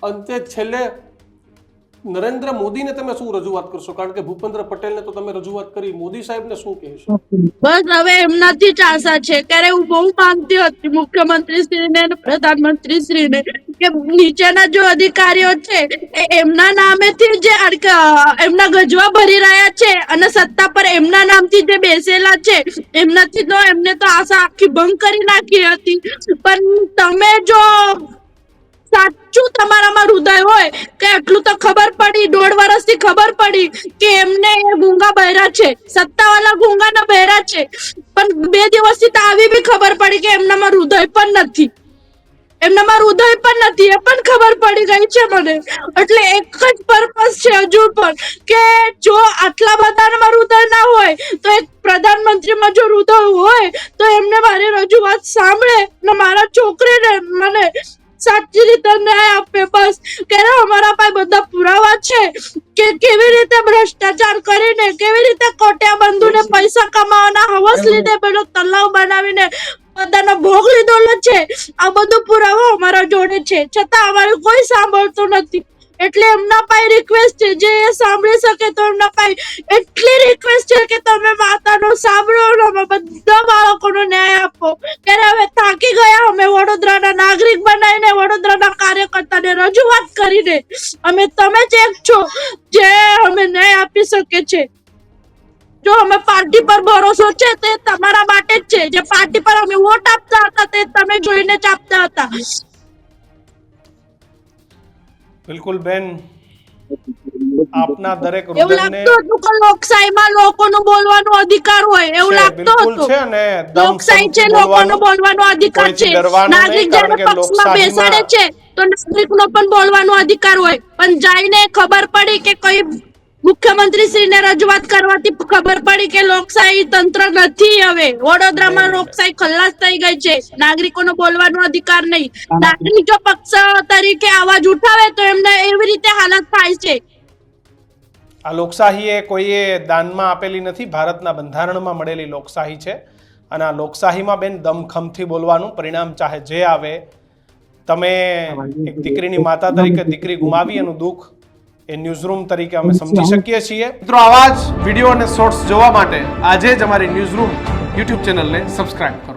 અંતે છેલ્લે નરેન્દ્ર મોદીને તમે શું રજૂઆત કરશો? કારણ કે ભૂપેન્દ્ર પટેલને તો તમે રજૂઆત કરી, મોદી સાહેબને શું કહેશો? બસ હવે એમનાથી જ આશા છે. ત્યારે હું બહુ માનતી હતી મુખ્યમંત્રી શ્રીને અને પ્રધાનમંત્રી શ્રીને કે નીચેના જો અધિકારીઓ છે એમના નામેથી જે એમના ગજવા ભરી રહ્યા છે અને સત્તા પર એમના નામથી જે બેસેલા છે એમનાથી તો એમને તો આશા આખી ભંગ કરી નાખી હતી. પણ તમે જો સાચું તમારામાં હૃદય હોય કે એટલું તો ખબર પડી, 1.5 વર્ષથી ખબર પડી કે એમને એ ગુંગા બહેરા છે, સત્તાવાળા ગુંગાના બહેરા છે. પણ 2 દિવસથી તો આવી બી ખબર પડી કે એમનામાં હૃદય પણ નથી, એમનામાં હૃદય પણ નથી, એ પણ ખબર પડી ગઈ છે મને. એટલે એક જ પર્પસ છે હજુ પણ કે જો આટલા બધામાં હૃદય ના હોય તો એક પ્રધાનમંત્રીમાં જો હૃદય હોય તો એમને મારી રજૂઆત સાંભળે ને મારા છોકરીને મને સાચી રીતે ન્યાય આપે. બસ કે અમારા પાસે બધા પુરાવા છે કે કેવી રીતે ભ્રષ્ટાચાર કરીને, કેવી રીતે કોટ્યા બંધુને પૈસા કમાવાના હવસ લીધે પેલો તલાવ બનાવીને બધાનો ભોગ લીધેલો છે. આ બધું પુરાવા અમારા જોડે છે, છતાં અમારું કોઈ સાંભળતું નથી. એટલે એમના પાસે રિક્વેસ્ટ છે, જે એ સાંભળી શકે તો એમના પાસે એટલી રિક્વેસ્ટ છે કે તમે માતાનો સાંભળો, બધા બાળકોનો ન્યાય આપો. ત્યારે હવે થાકી ગયા અમે વડોદરાના નાગરિક બનાવીને, વડોદરાના કાર્યકર્તાને રજૂઆત કરીને. અમે તમે જ એક છો જે અમે ન્યાય આપી શકે છે. જો અમે પાર્ટી પર ભરોસો છે તે તમારા માટે જ છે. જે પાર્ટી પર અમે વોટ આપતા હતા તે તમે જોઈને જ આપતા હતા. બિલકુલ બેન, આપના દરેક એવું રુદનને લાગતું હતું કે લોકશાહીમાં લોકોનો બોલવાનો અધિકાર હોય, એવું લાગતું બિલકુલ છે હતું. ને લોકશાહી છે, લોકોનો બોલવાનો અધિકાર છે. નાગરિક જ્યારે પક્ષમાં બેસાડે છે તો નાગરિકનો પણ બોલવાનો અધિકાર હોય. પણ જઈને ખબર પડી કે કોઈ મુખ્યમંત્રી શ્રીને રજૂઆત કરવાથી ખબર પડી કે લોકશાહી તંત્ર નથી. હવે વડોદરામાં લોકશાહી ખલ્લાસ થઈ ગઈ છે. નાગરિકોનો બોલવાનો અધિકાર નહીં. નાગરિક જો પક્ષ તરીકે અવાજ ઉઠાવે તો એમને એવી રીતે હાલત થાય છે. આ લોકશાહી એ કોઈએ દાનમાં આપેલી નથી, ભારતના બંધારણમાં મળેલી લોકશાહી છે. અને આ લોકશાહીમાં બેન દમખમથી બોલવાનું, પરિણામ ચાહે જે આવે. તમે એક દીકરીની માતા તરીકે દીકરી ગુમાવી એનું દુઃખ એ ન્યૂઝરૂમ તરીકે અમે સમજી શકીએ છીએ. મિત્રો, આવા જ વિડીયો અને શોર્ટ્સ જોવા માટે આજે જ અમારી ન્યૂઝરૂમ યુટ્યુબ ચેનલને સબસ્ક્રાઇબ કરો.